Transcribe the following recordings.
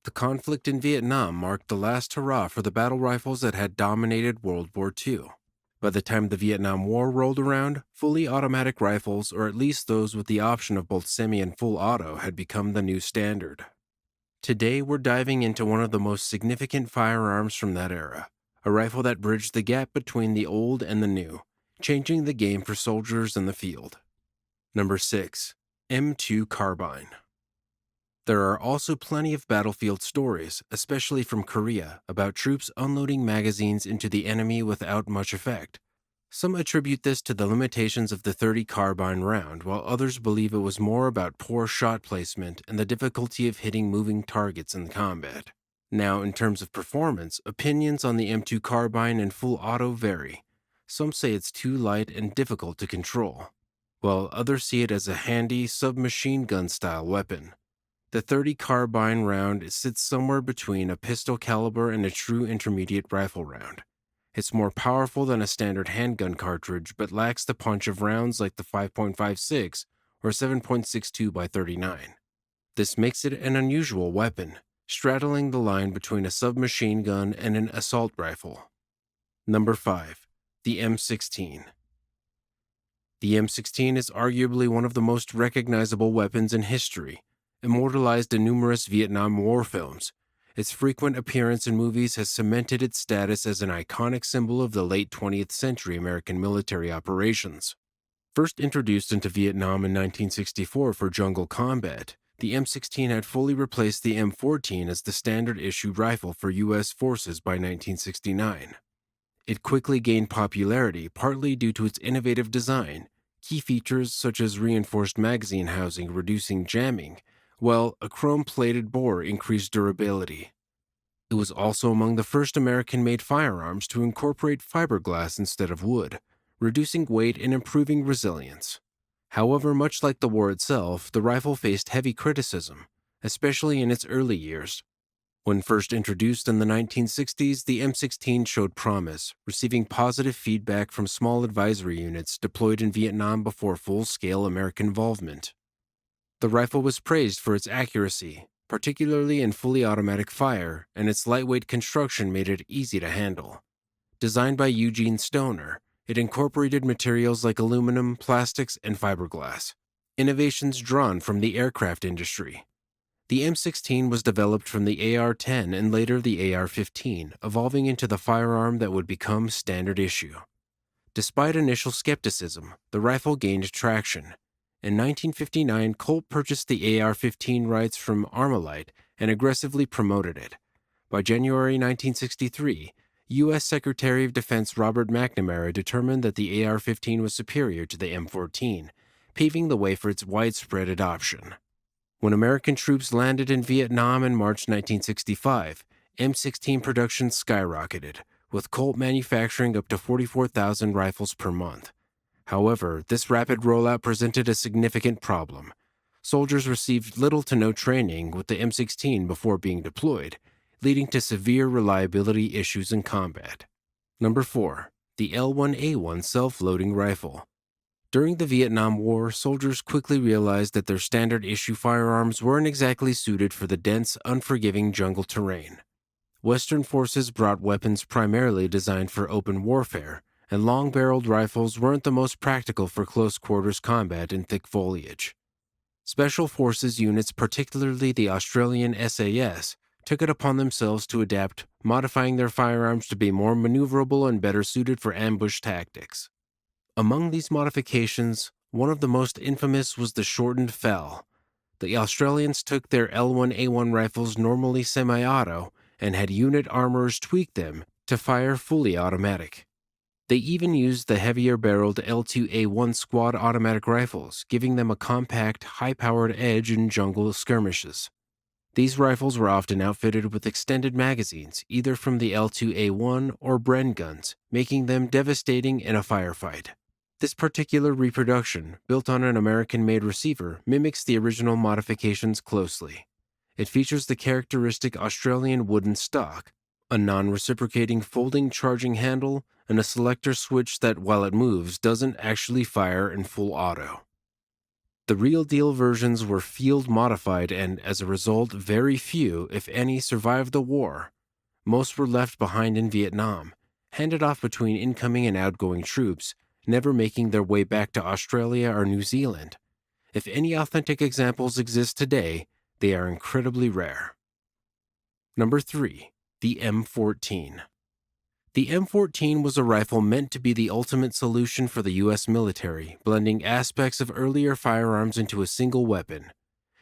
The conflict in Vietnam marked the last hurrah for the battle rifles that had dominated World War II. By the time the Vietnam War rolled around, fully automatic rifles, or at least those with the option of both semi and full auto, had become the new standard. Today, we're diving into one of the most significant firearms from that era, a rifle that bridged the gap between the old and the new, changing the game for soldiers in the field. Number 6. M2 Carbine. There are also plenty of battlefield stories, especially from Korea, about troops unloading magazines into the enemy without much effect. Some attribute this to the limitations of the .30 carbine round, while others believe it was more about poor shot placement and the difficulty of hitting moving targets in combat. Now, in terms of performance, opinions on the M2 carbine and full auto vary. Some say it's too light and difficult to control, while others see it as a handy submachine gun style weapon. The .30 carbine round sits somewhere between a pistol caliber and a true intermediate rifle round. It's more powerful than a standard handgun cartridge, but lacks the punch of rounds like the 5.56 or 7.62 by 39. This makes it an unusual weapon, straddling the line between a submachine gun and an assault rifle. Number 5. The M16. The M16 is arguably one of the most recognizable weapons in history, immortalized in numerous Vietnam War films. Its frequent appearance in movies has cemented its status as an iconic symbol of the late 20th century American military operations. First introduced into Vietnam in 1964 for jungle combat, the M16 had fully replaced the M14 as the standard issue rifle for U.S. forces by 1969. It quickly gained popularity partly due to its innovative design, key features such as reinforced magazine housing reducing jamming, while a chrome-plated bore increased durability. It was also among the first American-made firearms to incorporate fiberglass instead of wood, reducing weight and improving resilience. However, much like the war itself, the rifle faced heavy criticism, especially in its early years. When first introduced in the 1960s, the M16 showed promise, receiving positive feedback from small advisory units deployed in Vietnam before full-scale American involvement. The rifle was praised for its accuracy, particularly in fully automatic fire, and its lightweight construction made it easy to handle. Designed by Eugene Stoner, it incorporated materials like aluminum, plastics, and fiberglass, innovations drawn from the aircraft industry. The M16 was developed from the AR-10 and later the AR-15, evolving into the firearm that would become standard issue. Despite initial skepticism, the rifle gained traction. In 1959, Colt purchased the AR-15 rights from Armalite and aggressively promoted it. By January 1963, U.S. Secretary of Defense Robert McNamara determined that the AR-15 was superior to the M14, paving the way for its widespread adoption. When American troops landed in Vietnam in March 1965, M16 production skyrocketed, with Colt manufacturing up to 44,000 rifles per month. However, this rapid rollout presented a significant problem. Soldiers received little to no training with the M16 before being deployed, leading to severe reliability issues in combat. Number 4. The L1A1 self-loading rifle. During the Vietnam War, soldiers quickly realized that their standard issue firearms weren't exactly suited for the dense, unforgiving jungle terrain. Western forces brought weapons primarily designed for open warfare, and long-barreled rifles weren't the most practical for close-quarters combat in thick foliage. Special Forces units, particularly the Australian SAS, took it upon themselves to adapt, modifying their firearms to be more maneuverable and better suited for ambush tactics. Among these modifications, one of the most infamous was the shortened FAL. The Australians took their L1A1 rifles normally semi-auto and had unit armorers tweak them to fire fully automatic. They even used the heavier-barreled L2A1 squad automatic rifles, giving them a compact, high-powered edge in jungle skirmishes. These rifles were often outfitted with extended magazines, either from the L2A1 or Bren guns, making them devastating in a firefight. This particular reproduction, built on an American-made receiver, mimics the original modifications closely. It features the characteristic Australian wooden stock, a non-reciprocating folding charging handle, and a selector switch that, while it moves, doesn't actually fire in full auto. The real-deal versions were field-modified and, as a result, very few, if any, survived the war. Most were left behind in Vietnam, handed off between incoming and outgoing troops, never making their way back to Australia or New Zealand. If any authentic examples exist today, they are incredibly rare. Number 3. The M14. The M14 was a rifle meant to be the ultimate solution for the U.S. military, blending aspects of earlier firearms into a single weapon.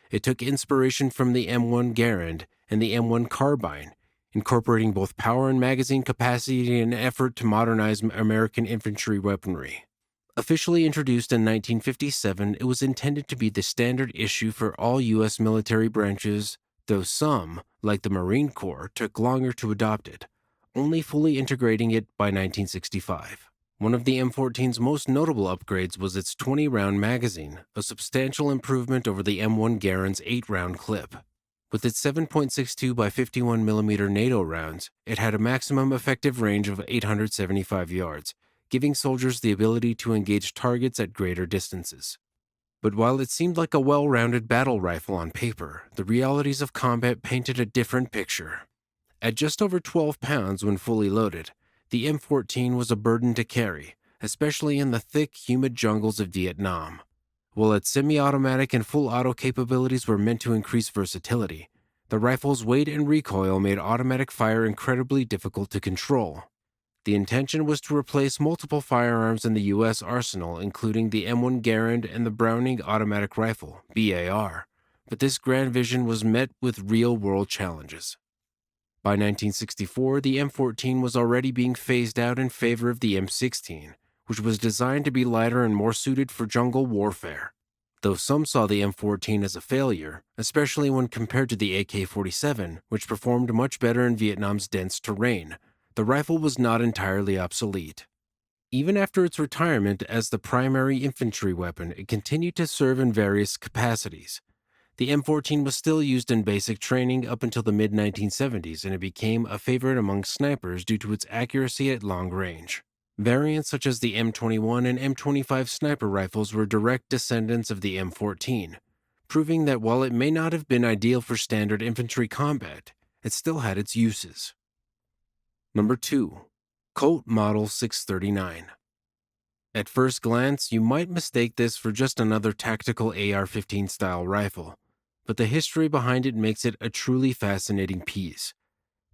It took inspiration from the M1 Garand and the M1 Carbine, incorporating both power and magazine capacity in an effort to modernize American infantry weaponry. Officially introduced in 1957, it was intended to be the standard issue for all U.S. military branches, though some, like the Marine Corps, took longer to adopt it, only fully integrating it by 1965. One of the M14's most notable upgrades was its 20-round magazine, a substantial improvement over the M1 Garand's 8-round clip. With its 7.62 by 51mm NATO rounds, it had a maximum effective range of 875 yards, giving soldiers the ability to engage targets at greater distances. But while it seemed like a well-rounded battle rifle on paper, the realities of combat painted a different picture. At just over 12 pounds when fully loaded, the M14 was a burden to carry, especially in the thick, humid jungles of Vietnam. While its semi-automatic and full-auto capabilities were meant to increase versatility, the rifle's weight and recoil made automatic fire incredibly difficult to control. The intention was to replace multiple firearms in the U.S. arsenal, including the M1 Garand and the Browning Automatic Rifle, BAR, but this grand vision was met with real-world challenges. By 1964, the M14 was already being phased out in favor of the M16, which was designed to be lighter and more suited for jungle warfare. Though some saw the M14 as a failure, especially when compared to the AK-47, which performed much better in Vietnam's dense terrain, the rifle was not entirely obsolete. Even after its retirement as the primary infantry weapon, it continued to serve in various capacities. The M14 was still used in basic training up until the mid-1970s, and it became a favorite among snipers due to its accuracy at long range. Variants such as the M21 and M25 sniper rifles were direct descendants of the M14, proving that while it may not have been ideal for standard infantry combat, it still had its uses. Number 2. Colt Model 639. At first glance, you might mistake this for just another tactical AR-15 style rifle, but the history behind it makes it a truly fascinating piece.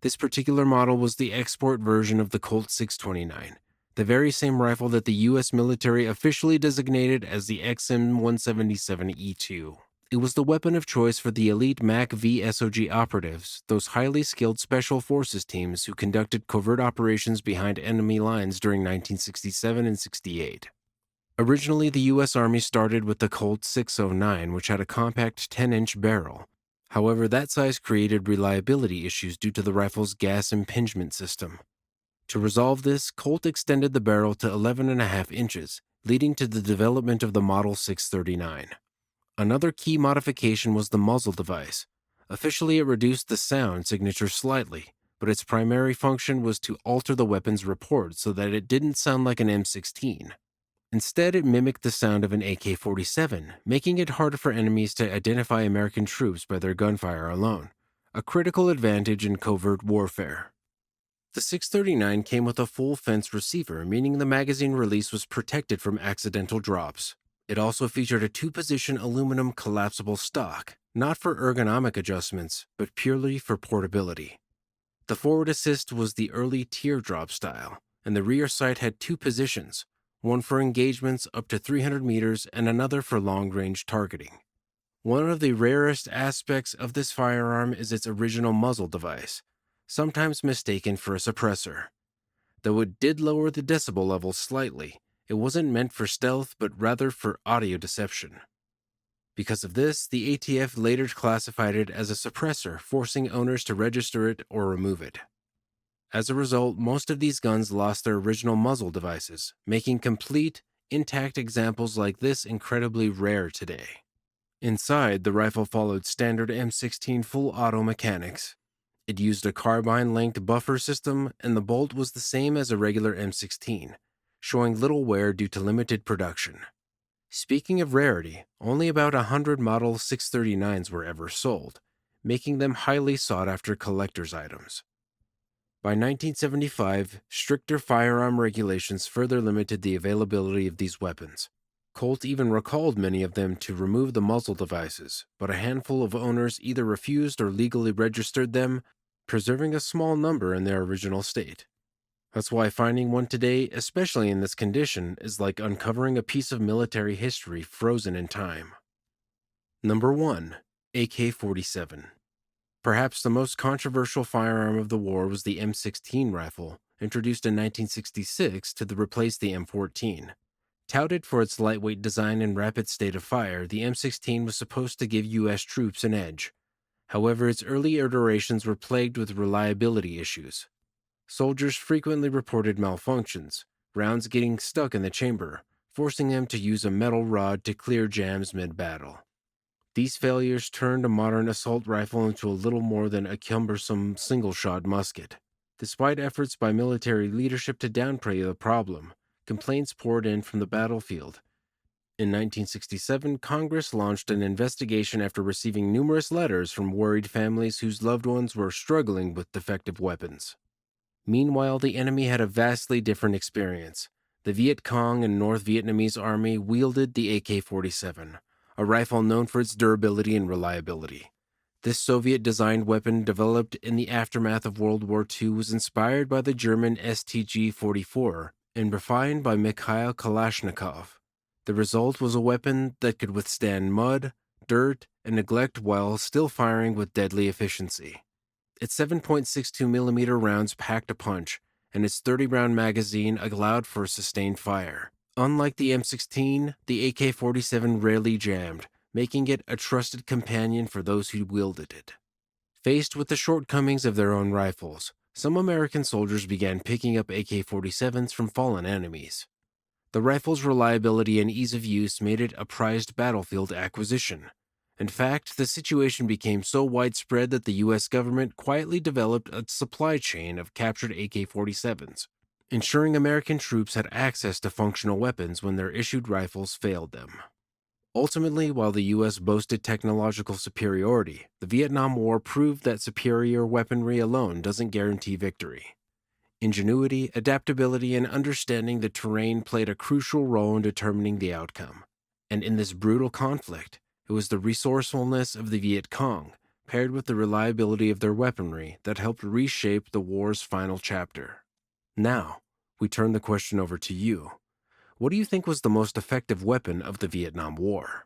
This particular model was the export version of the Colt 629, the very same rifle that the U.S. military officially designated as the XM177E2. It was the weapon of choice for the elite MAC-V SOG operatives, those highly skilled special forces teams who conducted covert operations behind enemy lines during 1967 and 68. Originally, the U.S. Army started with the Colt 609, which had a compact 10-inch barrel. However, that size created reliability issues due to the rifle's gas impingement system. To resolve this, Colt extended the barrel to 11.5 inches, leading to the development of the Model 639. Another key modification was the muzzle device. Officially, it reduced the sound signature slightly, but its primary function was to alter the weapon's report so that it didn't sound like an M16. Instead, it mimicked the sound of an AK-47, making it harder for enemies to identify American troops by their gunfire alone, a critical advantage in covert warfare. The 639 came with a full-fence receiver, meaning the magazine release was protected from accidental drops. It also featured a 2-position aluminum collapsible stock, not for ergonomic adjustments, but purely for portability. The forward assist was the early teardrop style, and the rear sight had 2 positions, one for engagements up to 300 meters and another for long-range targeting. One of the rarest aspects of this firearm is its original muzzle device, sometimes mistaken for a suppressor. Though it did lower the decibel level slightly, it wasn't meant for stealth but rather for audio deception. Because of this, the ATF later classified it as a suppressor, forcing owners to register it or remove it. As a result, most of these guns lost their original muzzle devices, making complete, intact examples like this incredibly rare today. Inside, the rifle followed standard M16 full auto mechanics. It used a carbine-linked buffer system, and the bolt was the same as a regular M16, showing little wear due to limited production. Speaking of rarity, only about 100 Model 639s were ever sold, making them highly sought-after collector's items. By 1975, stricter firearm regulations further limited the availability of these weapons. Colt even recalled many of them to remove the muzzle devices, but a handful of owners either refused or legally registered them, preserving a small number in their original state. That's why finding one today, especially in this condition, is like uncovering a piece of military history frozen in time. Number 1. AK-47. Perhaps the most controversial firearm of the war was the M16 rifle, introduced in 1966 to replace the M14. Touted for its lightweight design and rapid state of fire, the M16 was supposed to give U.S. troops an edge. However, its early iterations were plagued with reliability issues. Soldiers frequently reported malfunctions, rounds getting stuck in the chamber, forcing them to use a metal rod to clear jams mid-battle. These failures turned a modern assault rifle into a little more than a cumbersome single-shot musket. Despite efforts by military leadership to downplay the problem, complaints poured in from the battlefield. In 1967, Congress launched an investigation after receiving numerous letters from worried families whose loved ones were struggling with defective weapons. Meanwhile, the enemy had a vastly different experience. The Viet Cong and North Vietnamese Army wielded the AK-47, a rifle known for its durability and reliability. This Soviet-designed weapon, developed in the aftermath of World War II, was inspired by the German STG-44 and refined by Mikhail Kalashnikov. The result was a weapon that could withstand mud, dirt, and neglect while still firing with deadly efficiency. Its 7.62mm rounds packed a punch, and its 30-round magazine allowed for sustained fire. Unlike the M16, the AK-47 rarely jammed, making it a trusted companion for those who wielded it. Faced with the shortcomings of their own rifles, some American soldiers began picking up AK-47s from fallen enemies. The rifle's reliability and ease of use made it a prized battlefield acquisition. In fact, the situation became so widespread that the U.S. government quietly developed a supply chain of captured AK-47s, ensuring American troops had access to functional weapons when their issued rifles failed them. Ultimately, while the U.S. boasted technological superiority, the Vietnam War proved that superior weaponry alone doesn't guarantee victory. Ingenuity, adaptability, and understanding the terrain played a crucial role in determining the outcome. And in this brutal conflict, it was the resourcefulness of the Viet Cong, paired with the reliability of their weaponry, that helped reshape the war's final chapter. Now, we turn the question over to you. What do you think was the most effective weapon of the Vietnam War?